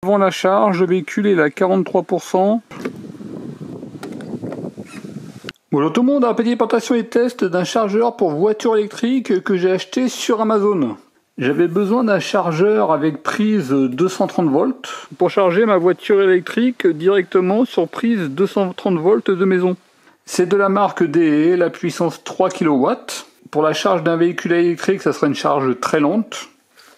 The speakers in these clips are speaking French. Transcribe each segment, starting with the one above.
Avant la charge, le véhicule est à 43%. Bonjour tout le monde, un petit présentation et test d'un chargeur pour voiture électrique que j'ai acheté sur Amazon. J'avais besoin d'un chargeur avec prise 230 volts pour charger ma voiture électrique directement sur prise 230 volts de maison. C'est de la marque DE, la puissance 3 kW. Pour la charge d'un véhicule électrique, ça sera une charge très lente.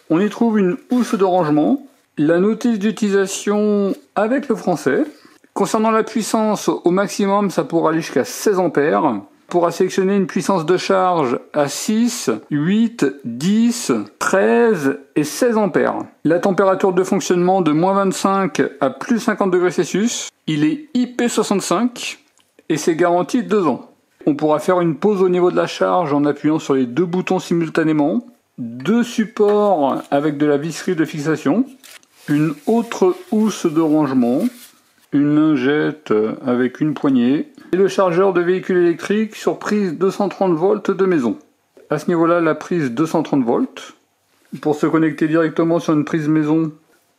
On y trouve une housse de rangement, la notice d'utilisation avec le français. Concernant la puissance, au maximum, ça pourra aller jusqu'à 16 ampères. On pourra sélectionner une puissance de charge à 6, 8, 10, 13 et 16 ampères. La température de fonctionnement de moins 25 à plus 50 degrés Celsius. Il est IP65 et c'est garanti 2 ans. On pourra faire une pause au niveau de la charge en appuyant sur les deux boutons simultanément. Deux supports avec de la visserie de fixation. Une autre housse de rangement. Une lingette avec une poignée. Et le chargeur de véhicule électrique sur prise 230 volts de maison. À ce niveau-là, la prise 230 volts. Pour se connecter directement sur une prise maison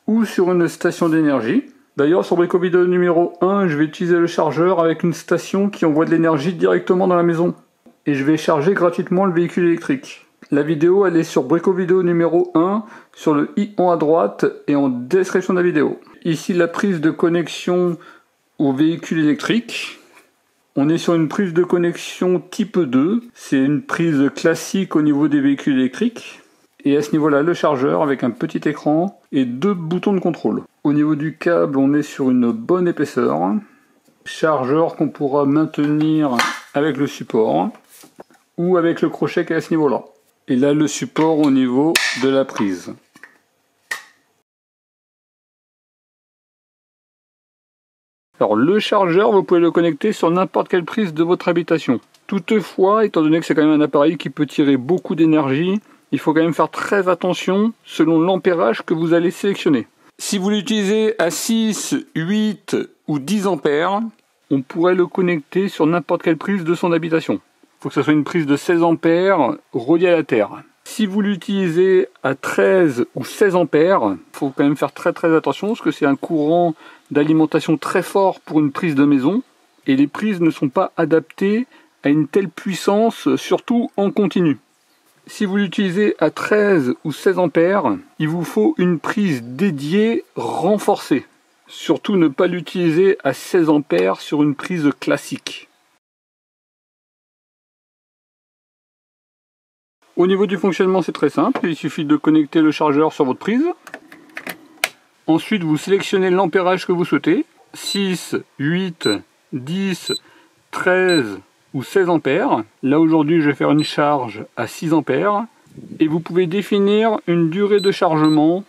ou sur une station d'énergie. D'ailleurs, sur Brico Vidéo numéro 1, je vais utiliser le chargeur avec une station qui envoie de l'énergie directement dans la maison. Et je vais charger gratuitement le véhicule électrique. La vidéo, elle est sur Brico Vidéo numéro 1, sur le i en à droite et en description de la vidéo. Ici, la prise de connexion au véhicule électrique. On est sur une prise de connexion type 2. C'est une prise classique au niveau des véhicules électriques. Et à ce niveau-là, le chargeur avec un petit écran et deux boutons de contrôle. Au niveau du câble, on est sur une bonne épaisseur. Chargeur qu'on pourra maintenir avec le support ou avec le crochet qui est à ce niveau-là. Et là, le support au niveau de la prise. Alors, le chargeur, vous pouvez le connecter sur n'importe quelle prise de votre habitation. Toutefois, étant donné que c'est quand même un appareil qui peut tirer beaucoup d'énergie, il faut quand même faire très attention selon l'ampérage que vous allez sélectionner. Si vous l'utilisez à 6, 8 ou 10 ampères, on pourrait le connecter sur n'importe quelle prise de son habitation. Il faut que ce soit une prise de 16 ampères reliée à la terre. Si vous l'utilisez à 13 ou 16 ampères, il faut quand même faire très attention parce que c'est un courant d'alimentation très fort pour une prise de maison et les prises ne sont pas adaptées à une telle puissance, surtout en continu. Si vous l'utilisez à 13 ou 16 ampères, il vous faut une prise dédiée renforcée. Surtout ne pas l'utiliser à 16 ampères sur une prise classique. Au niveau du fonctionnement, c'est très simple. Il suffit de connecter le chargeur sur votre prise. Ensuite, vous sélectionnez l'ampérage que vous souhaitez. 6, 8, 10, 13 ou 16 ampères. Là, aujourd'hui, je vais faire une charge à 6 ampères. Et vous pouvez définir une durée de chargement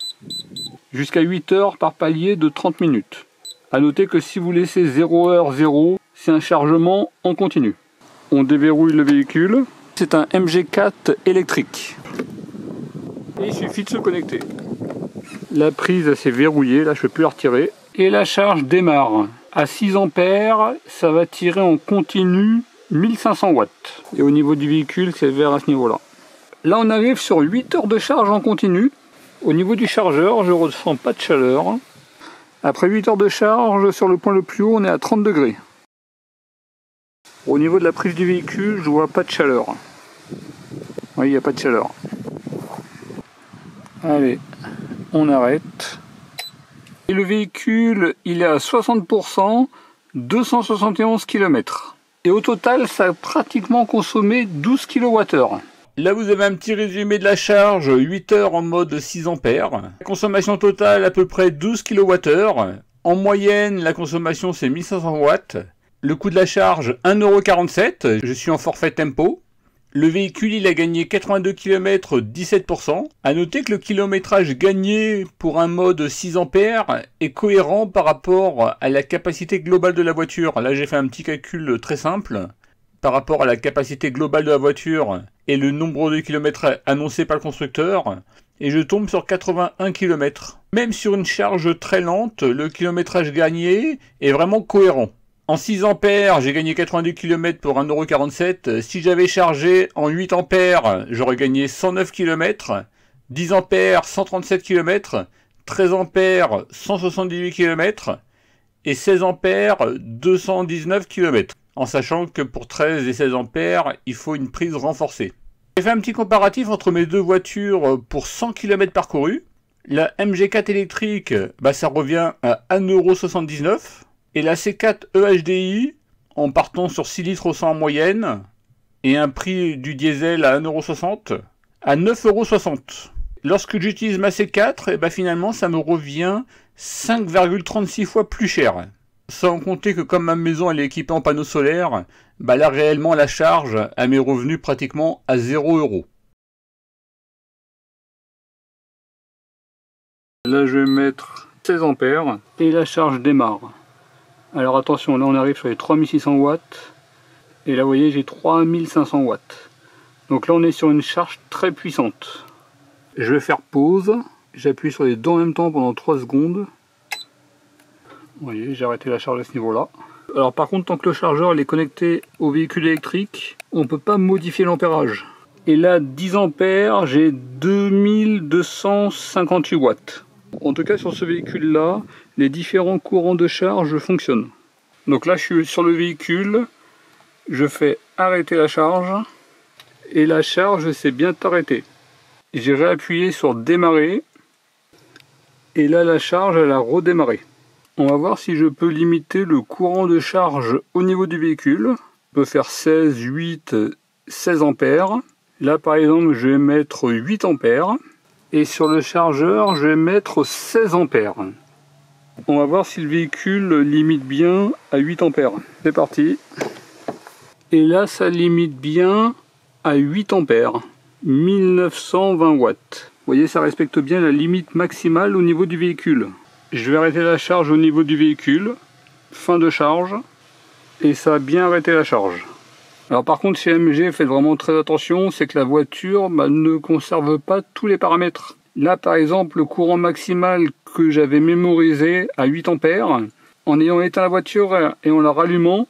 jusqu'à 8 heures par palier de 30 minutes. A noter que si vous laissez 0h0, c'est un chargement en continu. On déverrouille le véhicule. C'est un MG4 électrique. Et il suffit de se connecter. La prise s'est verrouillée, là je ne peux plus la retirer. Et la charge démarre. À 6 ampères, ça va tirer en continu 1500 watts. Et au niveau du véhicule, c'est vert à ce niveau-là. Là on arrive sur 8 heures de charge en continu. Au niveau du chargeur, je ne ressens pas de chaleur. Après 8 heures de charge, sur le point le plus haut, on est à 30 degrés. Au niveau de la prise du véhicule, je vois pas de chaleur. Oui, il n'y a pas de chaleur. Allez, on arrête. Et le véhicule, il est à 60%, 271 km. Et au total, ça a pratiquement consommé 12 kWh. Là, vous avez un petit résumé de la charge, 8 heures en mode 6 ampères. La consommation totale, à peu près 12 kWh. En moyenne, la consommation, c'est 1500 watts. Le coût de la charge, 1,47 €. Je suis en forfait tempo. Le véhicule, il a gagné 82 km, 17%. A noter que le kilométrage gagné pour un mode 6 ampères est cohérent par rapport à la capacité globale de la voiture. Là, j'ai fait un petit calcul très simple. Par rapport à la capacité globale de la voiture et le nombre de kilomètres annoncé par le constructeur. Et je tombe sur 81 km. Même sur une charge très lente, le kilométrage gagné est vraiment cohérent. En 6 ampères, j'ai gagné 82 km pour 1,47 €. Si j'avais chargé en 8 ampères, j'aurais gagné 109 km. 10 ampères, 137 km. 13 ampères 178 km et 16 ampères 219 km. En sachant que pour 13 et 16 ampères, il faut une prise renforcée. J'ai fait un petit comparatif entre mes deux voitures pour 100 km parcourus. La MG4 électrique, ça revient à 1,79 € et la C4 EHDI, en partant sur 6 litres au 100 en moyenne, et un prix du diesel à 1,60 € à 9,60 €. Lorsque j'utilise ma C4, finalement ça me revient 5,36 fois plus cher. Sans compter que comme ma maison elle est équipée en panneaux solaires, là réellement la charge a mes revenus pratiquement à 0 €. Là je vais mettre 16 ampères et la charge démarre. Alors attention, là on arrive sur les 3600 watts et là vous voyez j'ai 3500 watts. Donc là on est sur une charge très puissante. Je vais faire pause, j'appuie sur les deux en même temps pendant 3 secondes. Vous voyez, j'ai arrêté la charge à ce niveau-là. Alors par contre, tant que le chargeur est connecté au véhicule électrique, on ne peut pas modifier l'ampérage. Et là, 10 ampères, j'ai 2258 watts. En tout cas, sur ce véhicule-là, les différents courants de charge fonctionnent. Donc là, je suis sur le véhicule, je fais arrêter la charge, et la charge s'est bien arrêtée. J'ai réappuyé sur démarrer, et là, la charge, elle a redémarré. On va voir si je peux limiter le courant de charge au niveau du véhicule. Je peux faire 16, 8, 16 ampères. Là par exemple je vais mettre 8 ampères. Et sur le chargeur je vais mettre 16 ampères. On va voir si le véhicule limite bien à 8 ampères. C'est parti. Et là ça limite bien à 8 ampères. 1920 watts. Vous voyez, ça respecte bien la limite maximale au niveau du véhicule. Je vais arrêter la charge au niveau du véhicule, fin de charge, et ça a bien arrêté la charge. Alors par contre chez MG, faites vraiment très attention, c'est que la voiture ne conserve pas tous les paramètres. Là par exemple, le courant maximal que j'avais mémorisé à 8 ampères, en ayant éteint la voiture et en la rallumant,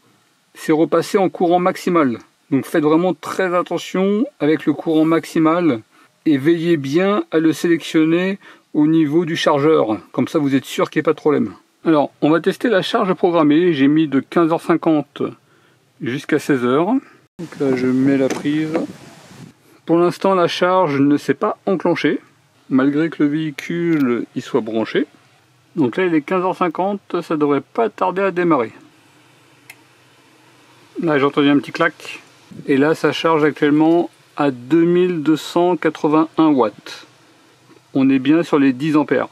c'est repassé en courant maximal. Donc faites vraiment très attention avec le courant maximal et veillez bien à le sélectionner au niveau du chargeur, comme ça vous êtes sûr qu'il n'y ait pas de problème. Alors on va tester la charge programmée, j'ai mis de 15h50 jusqu'à 16h. Donc là je mets la prise. Pour l'instant la charge ne s'est pas enclenchée, malgré que le véhicule y soit branché. Donc là il est 15h50, ça devrait pas tarder à démarrer. Là j'ai entendu un petit clac, et là ça charge actuellement à 2281 watts. On est bien sur les 10 ampères.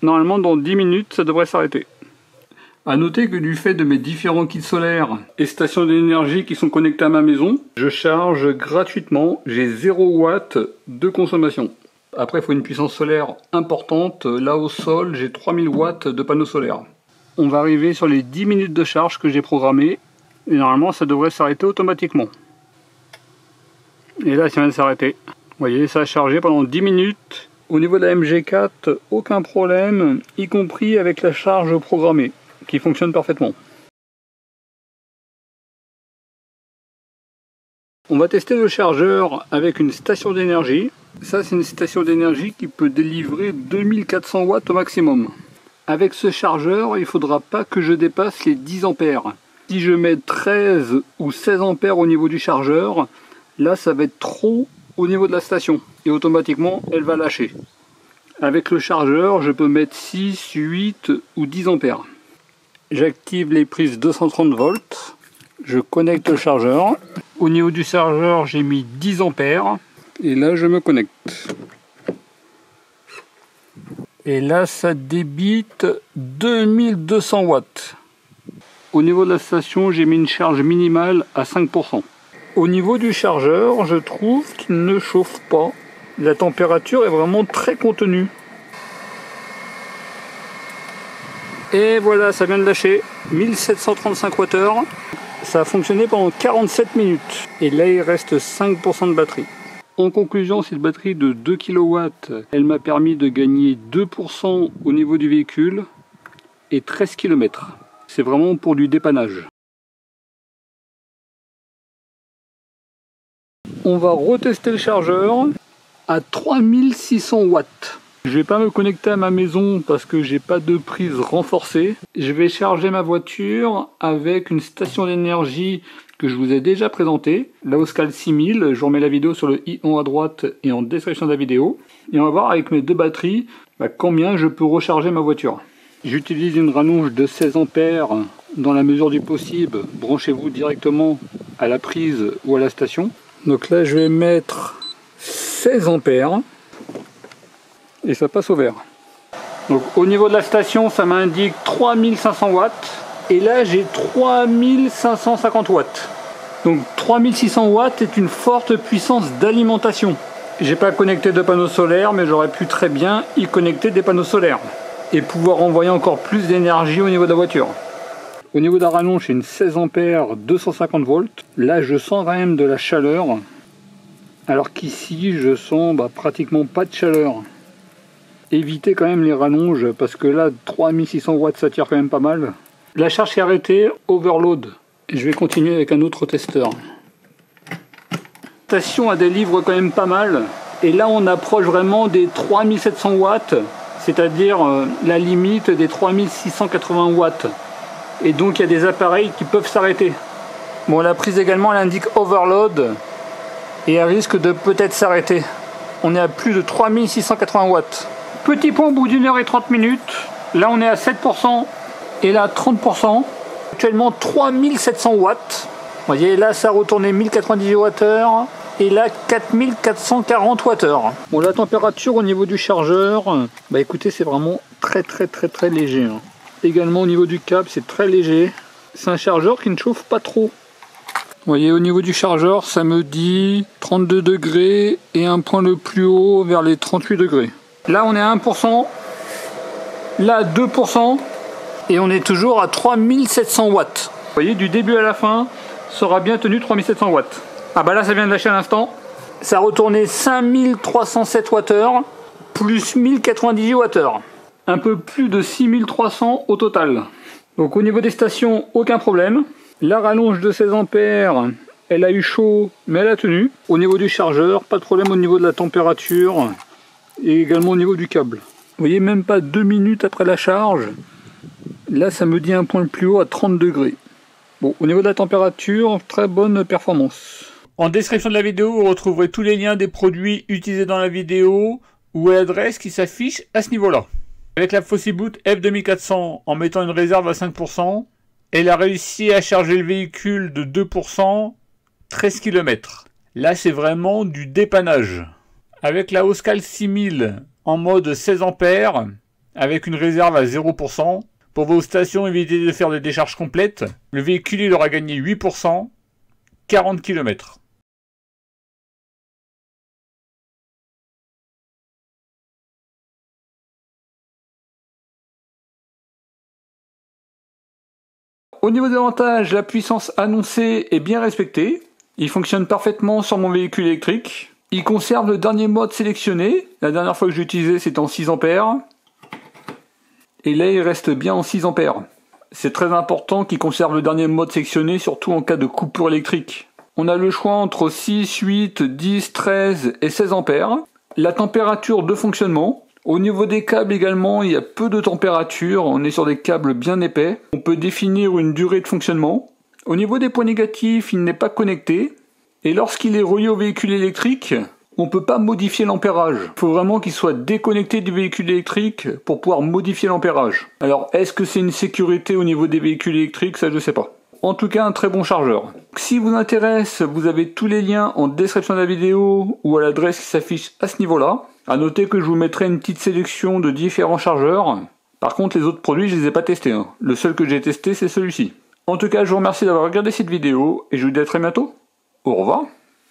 Normalement, dans 10 minutes, ça devrait s'arrêter. A noter que du fait de mes différents kits solaires et stations d'énergie qui sont connectés à ma maison, je charge gratuitement, j'ai 0 watts de consommation. Après, il faut une puissance solaire importante. Là, au sol, j'ai 3000 watts de panneaux solaires. On va arriver sur les 10 minutes de charge que j'ai programmées. Et normalement, ça devrait s'arrêter automatiquement. Et là, ça vient de s'arrêter. Vous voyez, ça a chargé pendant 10 minutes. Au niveau de la MG4, aucun problème, y compris avec la charge programmée, qui fonctionne parfaitement. On va tester le chargeur avec une station d'énergie. Ça, c'est une station d'énergie qui peut délivrer 2400 watts au maximum. Avec ce chargeur, il ne faudra pas que je dépasse les 10 ampères. Si je mets 13 ou 16 ampères au niveau du chargeur, là, ça va être trop au niveau de la station. Et automatiquement, elle va lâcher. Avec le chargeur, je peux mettre 6, 8 ou 10 ampères. J'active les prises 230 volts. Je connecte le chargeur. Au niveau du chargeur, j'ai mis 10 ampères. Et là, je me connecte. Et là, ça débite 2200 watts. Au niveau de la station, j'ai mis une charge minimale à 5%. Au niveau du chargeur, je trouve qu'il ne chauffe pas. La température est vraiment très contenue. Et voilà, ça vient de lâcher 1735 Wh. Ça a fonctionné pendant 47 minutes. Et là, il reste 5% de batterie. En conclusion, cette batterie de 2 kW, elle m'a permis de gagner 2% au niveau du véhicule et 13 km. C'est vraiment pour du dépannage. On va retester le chargeur à 3600 watts. Je vais pas me connecter à ma maison parce que j'ai pas de prise renforcée. Je vais charger ma voiture avec une station d'énergie que je vous ai déjà présentée, la Oscal 6000. Je vous remets la vidéo sur le i à droite et en description de la vidéo. Et on va voir avec mes deux batteries combien je peux recharger ma voiture. J'utilise une rallonge de 16 ampères dans la mesure du possible. Branchez-vous directement à la prise ou à la station. Donc là je vais mettre 16 ampères. Et ça passe au vert. Donc au niveau de la station, ça m'indique 3500 watts. Et là, j'ai 3550 watts. Donc 3600 watts est une forte puissance d'alimentation. J'ai pas connecté de panneaux solaires, mais j'aurais pu très bien y connecter des panneaux solaires. Et pouvoir envoyer encore plus d'énergie au niveau de la voiture. Au niveau de la rallonge, j'ai une 16 ampères 250 volts. Là, je sens quand même de la chaleur. Alors qu'ici, je sens pratiquement pas de chaleur. Évitez quand même les rallonges parce que là 3600 watts ça tire quand même pas mal. La charge est arrêtée, overload. Je vais continuer avec un autre testeur. La station a des livres quand même pas mal. Et là on approche vraiment des 3700 watts, c'est-à-dire la limite des 3680 watts. Et donc il y a des appareils qui peuvent s'arrêter. Bon, la prise également elle indique overload et elle risque de peut-être s'arrêter. On est à plus de 3680 watts. Petit point au bout d'1 h 30 minutes. Là on est à 7% et là 30%. Actuellement 3700 watts. Vous voyez là ça a retourné 1098 Wh et là 4440 Wh. Bon, la température au niveau du chargeur, écoutez, c'est vraiment très léger. Également au niveau du câble c'est très léger. C'est un chargeur qui ne chauffe pas trop. Vous voyez au niveau du chargeur ça me dit 32 degrés et un point le plus haut vers les 38 degrés. Là on est à 1%, là 2% et on est toujours à 3700 watts. Vous voyez, du début à la fin, ça aura bien tenu 3700 watts. Ah là ça vient de lâcher à l'instant. Ça a retourné 5307 Wh plus 1098 Wh. Un peu plus de 6300 au total. Donc au niveau des stations, aucun problème. La rallonge de 16 ampères, elle a eu chaud mais elle a tenu. Au niveau du chargeur, pas de problème au niveau de la température. Et également au niveau du câble. Vous voyez, même pas 2 minutes après la charge, là ça me dit un point le plus haut à 30 degrés. Bon, au niveau de la température, très bonne performance. En description de la vidéo, vous retrouverez tous les liens des produits utilisés dans la vidéo ou à l'adresse qui s'affiche à ce niveau-là. Avec la Fossi-Boot F2400, en mettant une réserve à 5%, elle a réussi à charger le véhicule de 2%, 13 km. Là c'est vraiment du dépannage. Avec la Oscal 6000 en mode 16 ampères, avec une réserve à 0%, pour vos stations, évitez de faire des décharges complètes. Le véhicule il aura gagné 8%, 40 km. Au niveau des avantages, la puissance annoncée est bien respectée. Il fonctionne parfaitement sur mon véhicule électrique. Il conserve le dernier mode sélectionné. La dernière fois que j'ai utilisé, c'était en 6 ampères. Et là, il reste bien en 6 ampères. C'est très important qu'il conserve le dernier mode sélectionné, surtout en cas de coupure électrique. On a le choix entre 6, 8, 10, 13 et 16 ampères. La température de fonctionnement. Au niveau des câbles également, il y a peu de température. On est sur des câbles bien épais. On peut définir une durée de fonctionnement. Au niveau des points négatifs, il n'est pas connecté. Et lorsqu'il est relié au véhicule électrique, on ne peut pas modifier l'ampérage. Il faut vraiment qu'il soit déconnecté du véhicule électrique pour pouvoir modifier l'ampérage. Alors, est-ce que c'est une sécurité au niveau des véhicules électriques? Ça, je ne sais pas. En tout cas, un très bon chargeur. Si vous intéresse, vous avez tous les liens en description de la vidéo ou à l'adresse qui s'affiche à ce niveau-là. À noter que je vous mettrai une petite sélection de différents chargeurs. Par contre, les autres produits, je les ai pas testés. Le seul que j'ai testé, c'est celui-ci. En tout cas, je vous remercie d'avoir regardé cette vidéo et je vous dis à très bientôt. Au revoir.